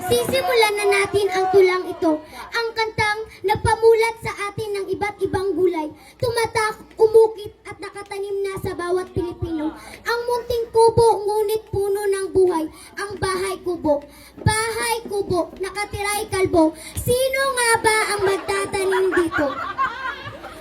Sisimulan na natin ang tulang ito, ang kantang nagpamulat sa atin ng iba't ibang gulay, tumatak, umukit at nakatanim na sa bawat Pilipino. Ang munting kubo, ngunit puno ng buhay, ang bahay kubo. Bahay kubo, nakatiray kalbo. Sino nga ba ang magtatanim dito?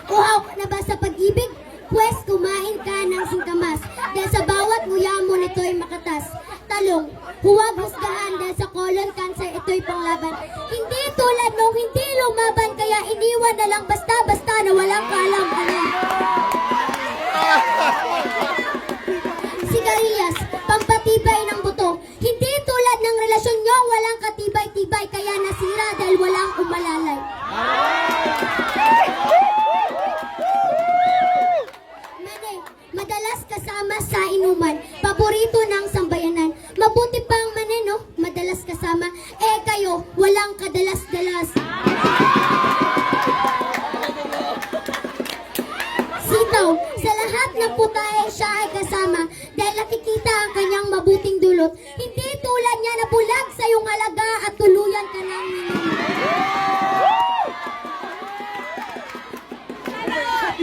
Uhaw ka na ba sa pag-ibig? Pwes kumain ka ng singkamas, dahil sa bawat nguya mo nito'y makatas. Talong, huwag husgahan dahil sa colon cancer ito'y panglaban. Hindi tulad nung hindi lumaban, kaya iniwan na lang basta-basta na walang kaalam-alam. Sigarilyas, pampatibay ng buto. Hindi tulad ng relasyon nyo, walang katibay-tibay, kaya nasira dahil walang umalalay. Madalas kasama sa inuman, paborito ng sambayanan. Mabuti pang maneno, madalas kasama. Kayo, walang kadalas-dalas. Sitaw, sa lahat ng putahe siya ay kasama, dahil nakikita ang kanyang mabuting dulot. Hindi tulad niya na bulag sa iyong alaga at tuluyan ka ng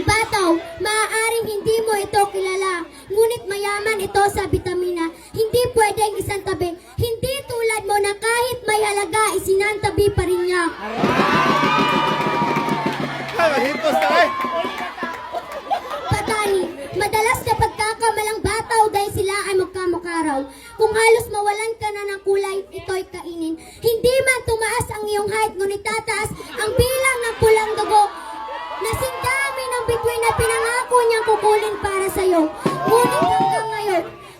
Bataw, maaaring hindi mo ito kilala, ngunit mayaman ito sa bitamina. Hindi pwedeng isang tabi, hindi tulad mo na kahit may halaga, isinantabi pa rin niya. Patani, madalas na pagkakamalang bataw dahil sila ay magkamukha raw. Kung halos mawalan ka na ng kulay, ito'y kainin. Hindi man tumaas ang iyong height, ngunit tataas ang bilang ng pulang dugo. Nasing dami ng bituin na pinangako niyang kukulin para sa'yo. Ngunit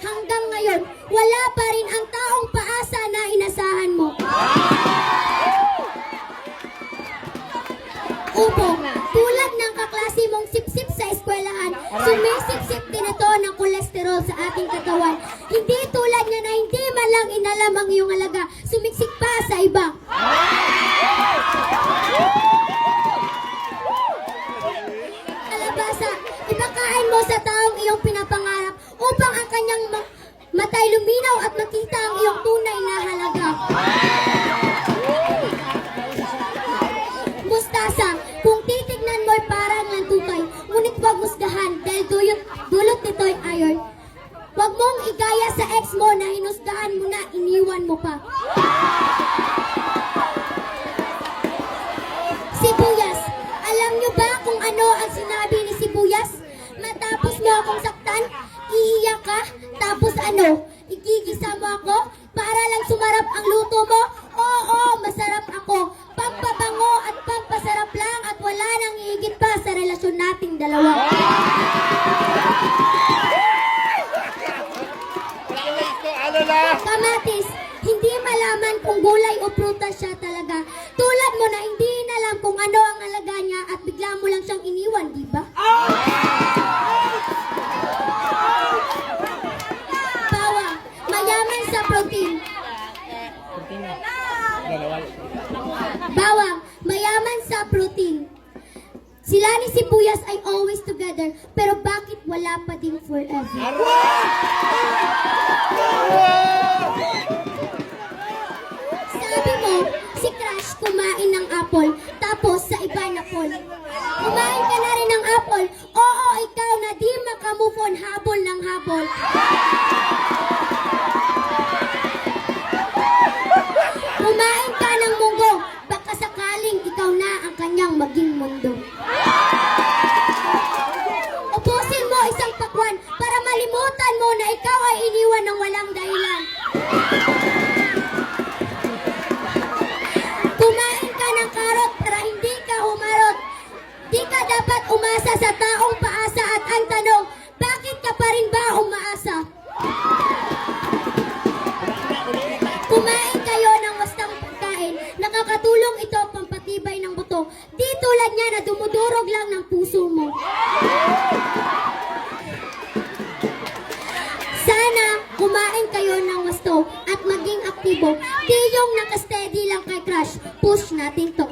hanggang ngayon, wala pa rin ang taong paasa na inasahan mo. Upo, tulad ng kaklase mong sipsip sa eskwelahan, sumisipsip din ito ng kolesterol sa ating katawan. Hindi tulad niya na hindi man lang inalam ang iyong alaga, sumiksik pa sa iba. Ipakain mo sa taong iyong pinapangarap upang ang kanyang matay luminaw at makita ang iyong tunay na halaga. Mustasa, kung titignan mo'y parang lantutay, ngunit huwag husgahan dahil dulot nito'y iron. Huwag mong igaya sa ex mo na hinusgahan mo na iniwan mo pa. Sibuyas, alam niyo ba kung ano ang sinabi ni Sibuyas? Matapos mo akong saktan, iiyak ka, tapos ano? Igigisa mo ako para lang sumarap ang luto mo? Oo, masarap ako. Pampabango at pampasarap lang at wala nang higit pa sa relasyon nating dalawa. Kamatis, hindi malaman kung gulay o prutas siya talaga. Tulad mo na hindi inalam kung ano ang halaga niya at bigla mo lang siyang iniwan, di ba? Bawang, mayaman sa protein. Bawang, mayaman sa protein. Sila ni Sibuyas ay always together, pero bakit wala pa din forever? Sabi mo, si Crush kumain ng apple, tapos sa iba na pol. Kumain ka na rin ng apple, oo, ikaw na di makamove on, habol ng habol. Kumain ka ng munggo, baka sakaling ikaw na ang kanyang maging mundo. Ubusin mo isang pakwan para malimutan mo na ikaw ay iniwan ng walang dahilan. Kumain ka ng karot para hindi ka humarot. Di ka dapat umasa sa taong paasa at ang tanong, bakit ka pa rin ba umaasa? Kumain kayo ng wastang pagkain, nakakatulong ito pampatibay ng buto. Di tulad niya na dumudurog lang ng puso mo. Sana kumain kayo ng wasto at maging aktibo. Di yung nakasteady lang kay Crush, push natin to.